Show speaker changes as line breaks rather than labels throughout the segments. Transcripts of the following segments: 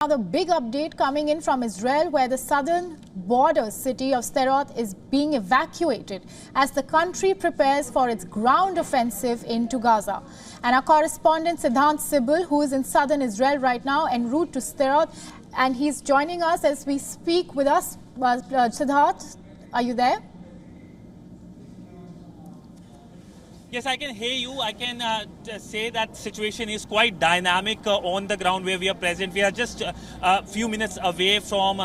The big update coming in from Israel, where the southern border city of Sderot is being evacuated as the country prepares for its ground offensive into Gaza. And our correspondent Siddhant Sibbal, who is in southern Israel right now en route to Sderot, and he's joining us as we speak with us. Siddhant, are you there?
Yes, I can hear you. I can say that situation is quite dynamic on the ground where we are present. We are just a few minutes away from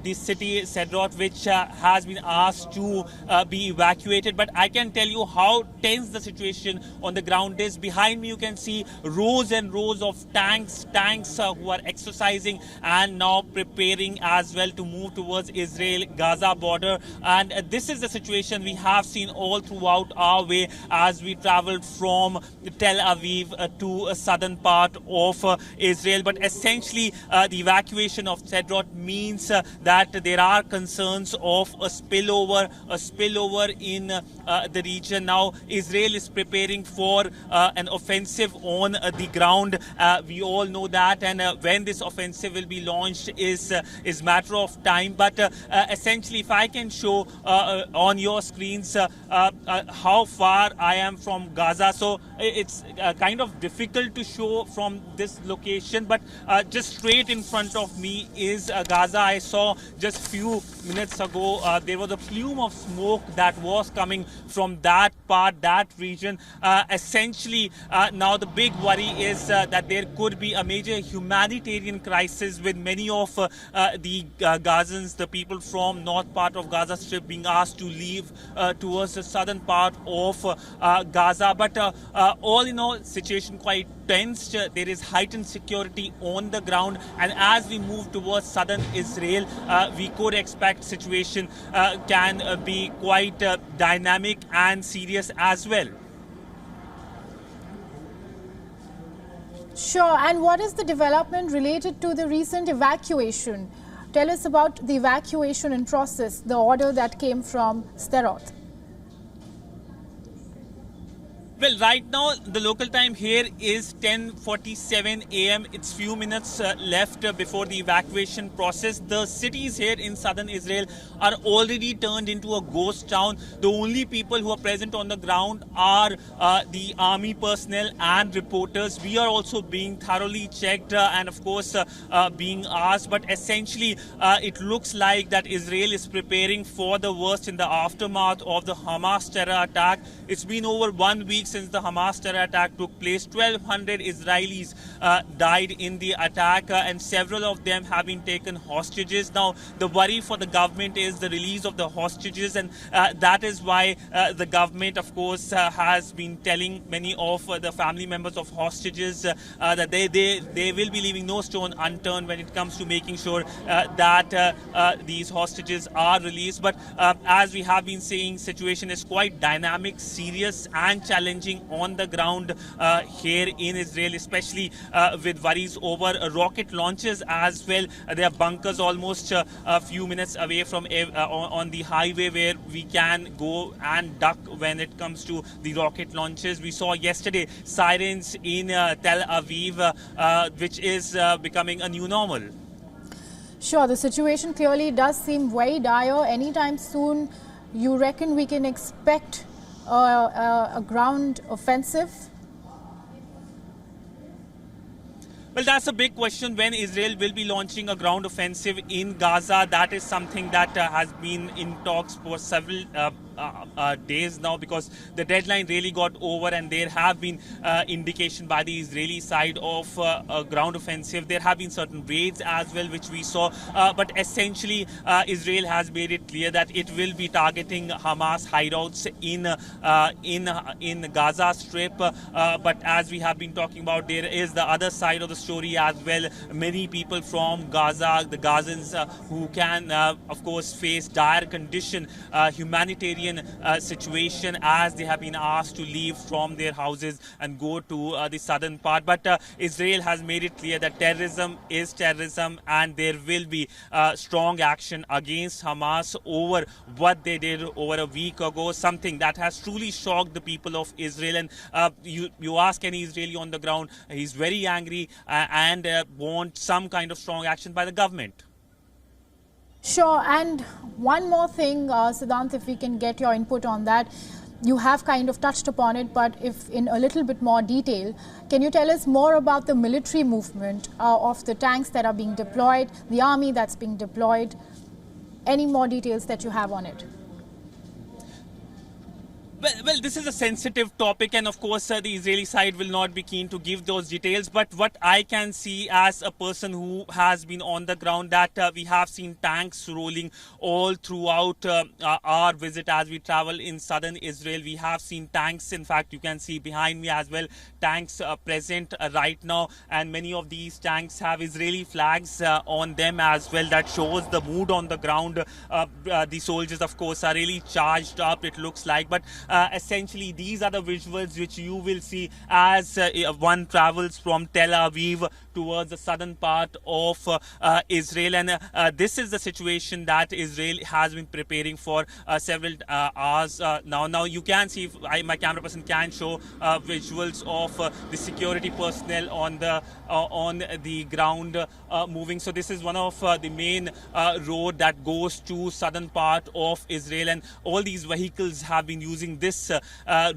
the city Sderot, which has been asked to be evacuated. But I can tell you how tense the situation on the ground is. Behind me, you can see rows and rows of tanks who are exercising and now preparing as well to move towards Israel-Gaza border. And this is the situation we have seen all throughout our way as we traveled from Tel Aviv to a southern part of Israel. But essentially, the evacuation of Sderot means that there are concerns of a spillover in the region. Now, Israel is preparing for an offensive on the ground. We all know that, and when this offensive will be launched is matter of time. But essentially, if I can show on your screens how far I am from Gaza, so it's kind of difficult to show from this location, but just straight in front of me is Gaza. I saw just few minutes ago there was a plume of smoke that was coming from that part, that region. Essentially, now the big worry is that there could be a major humanitarian crisis with many of the Gazans, the people from north part of Gaza Strip, being asked to leave towards the southern part of Gaza. But all in all, situation quite tense. There is heightened security on the ground, and as we move towards southern Israel, we could expect situation can be quite dynamic and serious as well.
Sure. And what is the development related to the recent evacuation? Tell us about the evacuation in process, the order that came from Sderot.
Well, right now, the local time here is 10:47 a.m. It's few minutes left before the evacuation process. The cities here in southern Israel are already turned into a ghost town. The only people who are present on the ground are the army personnel and reporters. We are also being thoroughly checked and, of course, being asked. But essentially, it looks like that Israel is preparing for the worst in the aftermath of the Hamas terror attack. It's been over 1 week since the Hamas terror attack took place. 1,200 Israelis died in the attack and several of them have been taken hostages. Now, the worry for the government is the release of the hostages, and that is why the government, of course, has been telling many of the family members of hostages that they will be leaving no stone unturned when it comes to making sure that these hostages are released. But as we have been saying, situation is quite dynamic, serious and challenging on the ground here in Israel, especially with worries over rocket launches as well. There are bunkers almost a few minutes away from on the highway where we can go and duck when it comes to the rocket launches. We saw yesterday sirens in Tel Aviv, which is becoming a new normal.
Sure, the situation clearly does seem very dire. Anytime soon, you reckon we can expect a ground offensive?
Well, that's a big question when Israel will be launching a ground offensive in Gaza. That is something that has been in talks for several days now, because the deadline really got over and there have been indication by the Israeli side of a ground offensive. There have been certain raids as well, which we saw. But essentially, Israel has made it clear that it will be targeting Hamas hideouts in Gaza Strip. But as we have been talking about, there is the other side of the story as well. Many people from Gaza, the Gazans who can, of course, face dire condition, humanitarian civilian situation as they have been asked to leave from their houses and go to the southern part. But Israel has made it clear that terrorism is terrorism, and there will be strong action against Hamas over what they did over a week ago, something that has truly shocked the people of Israel. And you ask any Israeli on the ground, he's very angry and wants some kind of strong action by the government.
Sure, and one more thing, Siddhant, if we can get your input on that. You have kind of touched upon it, but if in a little bit more detail, can you tell us more about the military movement of the tanks that are being deployed, the army that's being deployed? Any more details that you have on it?
Well, this is a sensitive topic, and of course the Israeli side will not be keen to give those details. But what I can see as a person who has been on the ground, that we have seen tanks rolling all throughout our visit as we travel in southern Israel. We have seen tanks, in fact, you can see behind me as well, tanks present right now, and many of these tanks have Israeli flags on them as well. That shows the mood on the ground. The soldiers, of course, are really charged up, it looks like. But essentially, these are the visuals which you will see as one travels from Tel Aviv towards the southern part of Israel. And this is the situation that Israel has been preparing for several hours now. Now you can see, if my camera person can show visuals of the security personnel on the ground moving. So this is one of the main road that goes to southern part of Israel, and all these vehicles have been using this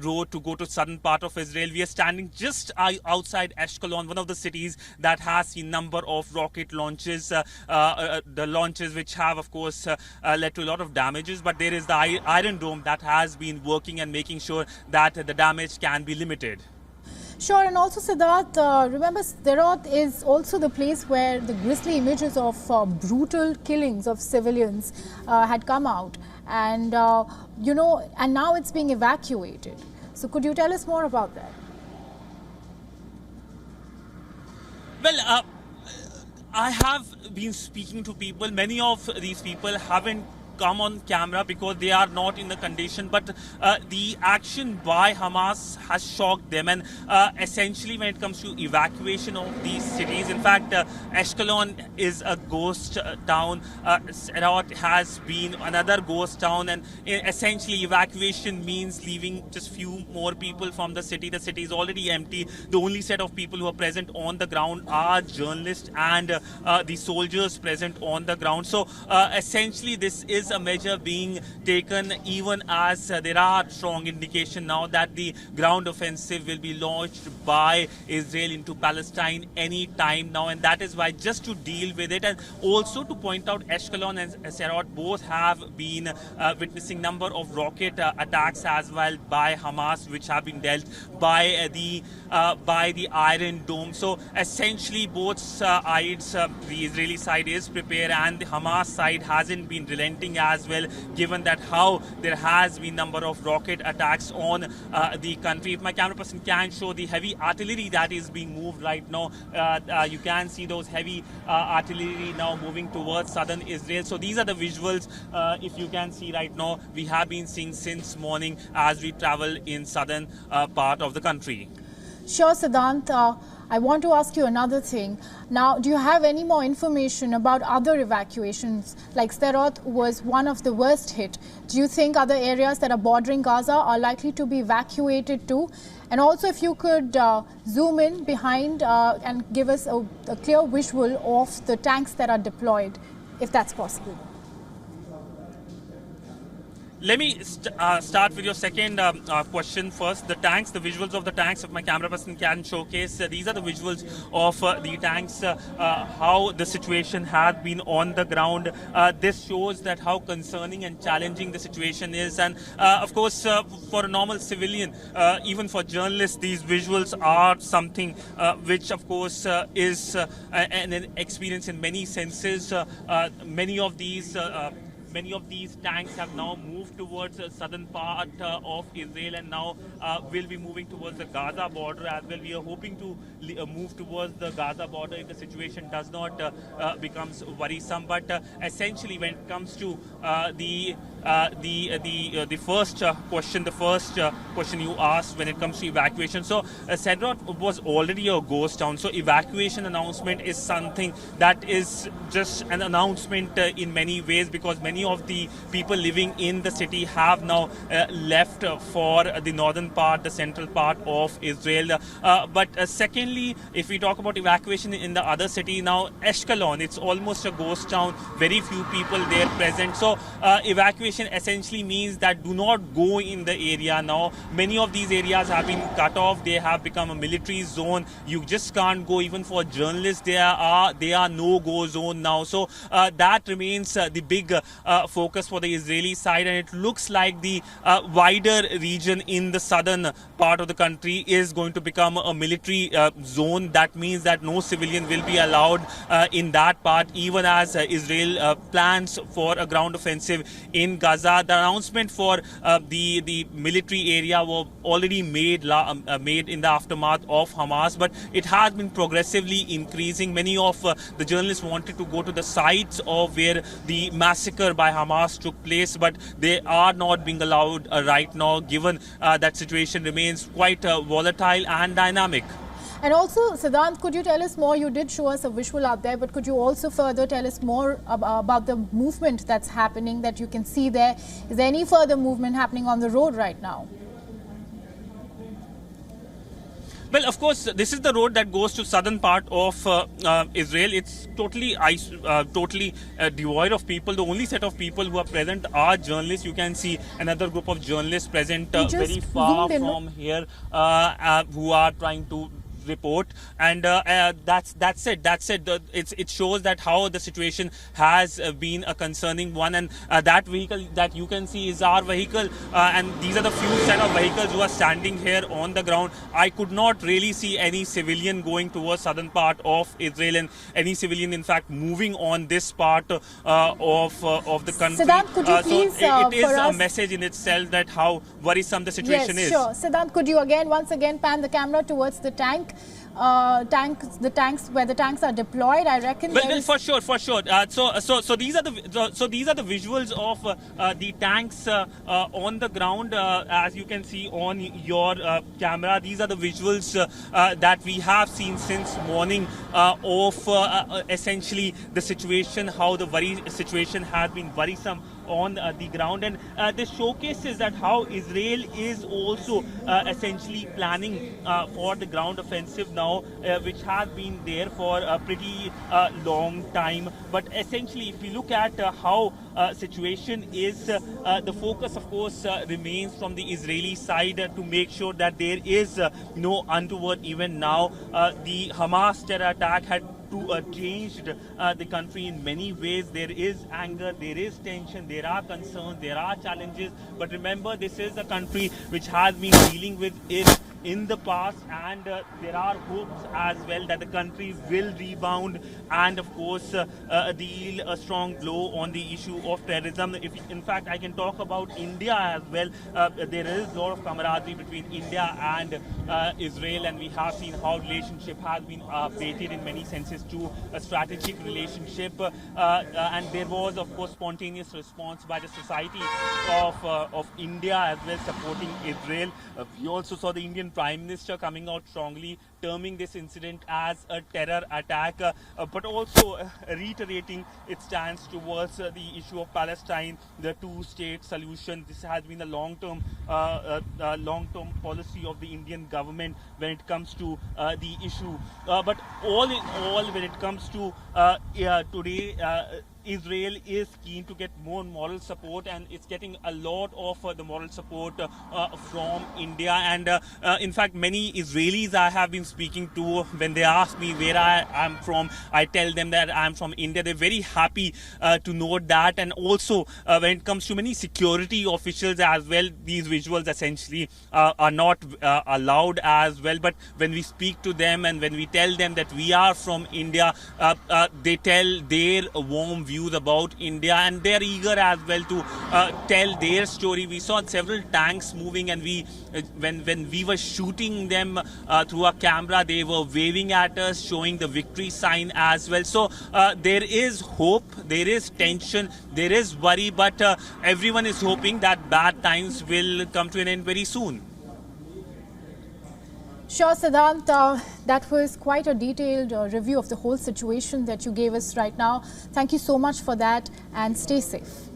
road to go to southern part of Israel. We are standing just outside Ashkelon, one of the cities that has seen number of rocket launches, the launches which have, of course, led to a lot of damages. But there is the Iron Dome that has been working and making sure that the damage can be limited.
Sure, and also Siddharth, remember Sderot is also the place where the grisly images of brutal killings of civilians had come out, and and now it's being evacuated. So could you tell us more about that?
Well, I have been speaking to people. Many of these people haven't come on camera because they are not in the condition, but the action by Hamas has shocked them. And essentially, when it comes to evacuation of these cities, in fact, Ashkelon is a ghost town. Sderot has been another ghost town, and essentially evacuation means leaving just few more people from the city. The city is already empty. The only set of people who are present on the ground are journalists and the soldiers present on the ground. So essentially, this is a measure being taken even as there are strong indication now that the ground offensive will be launched by Israel into Palestine any time now, and that is why, just to deal with it, and also to point out, Ashkelon and Sderot both have been witnessing number of rocket attacks as well by Hamas, which have been dealt by the Iron Dome. So essentially, both sides, the Israeli side is prepared and the Hamas side hasn't been relenting as well, given that how there has been number of rocket attacks on the country. If my camera person can show the heavy artillery that is being moved right now, you can see those heavy artillery now moving towards southern Israel. So these are the visuals, if you can see right now, we have been seeing since morning as we travel in southern part of the country.
Sure, Siddhant. I want to ask you another thing. Now, do you have any more information about other evacuations? Like Sderot was one of the worst hit. Do you think other areas that are bordering Gaza are likely to be evacuated too? And also, if you could zoom in behind and give us a clear visual of the tanks that are deployed, if that's possible.
Let me start with your second question first. The tanks, the visuals of the tanks, if my camera person can showcase, these are the visuals of the tanks, how the situation has been on the ground. This shows that how concerning and challenging the situation is. And of course, for a normal civilian, even for journalists, these visuals are something which of course is an experience in many senses. Many of these tanks have now moved towards the southern part of Israel, and now will be moving towards the Gaza border as well. We are hoping to move towards the Gaza border if the situation does not becomes worrisome. But essentially, when it comes to the the first question you asked when it comes to evacuation. So Sderot was already a ghost town. So evacuation announcement is something that is just an announcement in many ways, because many of the people living in the city have now left for the northern part, the central part of Israel. But secondly, if we talk about evacuation in the other city now, Ashkelon, it's almost a ghost town. Very few people there present. So evacuation essentially means that do not go in the area now. Many of these areas have been cut off. They have become a military zone. You just can't go. Even for journalists, they are no-go zone now. So that remains the big focus for the Israeli side, and it looks like the wider region in the southern part of the country is going to become a military zone. That means that no civilian will be allowed in that part, even as Israel plans for a ground offensive in Gaza. The announcement for the military area was already made in the aftermath of Hamas, but it has been progressively increasing. Many of the journalists wanted to go to the sites of where the massacre by Hamas took place, but they are not being allowed right now, given that situation remains quite volatile and dynamic.
And also, Siddhant, could you tell us more? You did show us a visual out there, but could you also further tell us more about the movement that's happening that you can see there? Is there any further movement happening on the road right now?
Well, of course, this is the road that goes to southern part of Israel. It's totally devoid of people. The only set of people who are present are journalists. You can see another group of journalists present very far from here who are trying to report, and that's it. It shows that how the situation has been a concerning one, and that vehicle that you can see is our vehicle, and these are the few set of vehicles who are standing here on the ground. I could not really see any civilian going towards southern part of Israel, and any civilian in fact moving on this part of the country.
Siddhant, could you please
so it is a message in itself that how worrisome the situation is.
Yes, sure. Siddhant, could you once again pan the camera towards the tanks where the tanks are deployed? I reckon.
Well, for sure. So these are the visuals of the tanks on the ground, as you can see on your camera. These are the visuals that we have seen since morning of essentially the situation, how the situation has been worrisome on the ground, and this showcases that how Israel is also essentially planning for the ground offensive now, which has been there for a pretty long time. But essentially, if we look at how situation is, the focus of course remains from the Israeli side to make sure that there is no untoward event now. The Hamas terror attack had changed the country in many ways. There is anger, there is tension, there are concerns, there are challenges. But remember, this is a country which has been dealing with it in the past, and there are hopes as well that the country will rebound and of course deal a strong blow on the issue of terrorism. In fact, I can talk about India as well. There is a lot of camaraderie between India and Israel, and we have seen how relationship has been baited in many senses to a strategic relationship, and there was of course spontaneous response by the society of India as well supporting Israel. We also saw the Indian Prime Minister coming out strongly, terming this incident as a terror attack, but also reiterating its stance towards the issue of Palestine, the two-state solution. This has been a long-term policy of the Indian government when it comes to the issue. But all in all, when it comes to today, Israel is keen to get more moral support, and it's getting a lot of the moral support from India. And in fact, many Israelis I have been speaking to, when they ask me where I am from, I tell them that I'm from India. They're very happy to note that. And also when it comes to many security officials as well, these visuals essentially are not allowed as well. But when we speak to them and when we tell them that we are from India, they tell their warm views about India, and they're eager as well to tell their story. We saw several tanks moving, and when we were shooting them through our camera, camera. They were waving at us, showing the victory sign as well. So there is hope, there is tension, there is worry, but everyone is hoping that bad times will come to an end very soon.
Sure, Siddhant, that was quite a detailed review of the whole situation that you gave us right now. Thank you so much for that, and stay safe.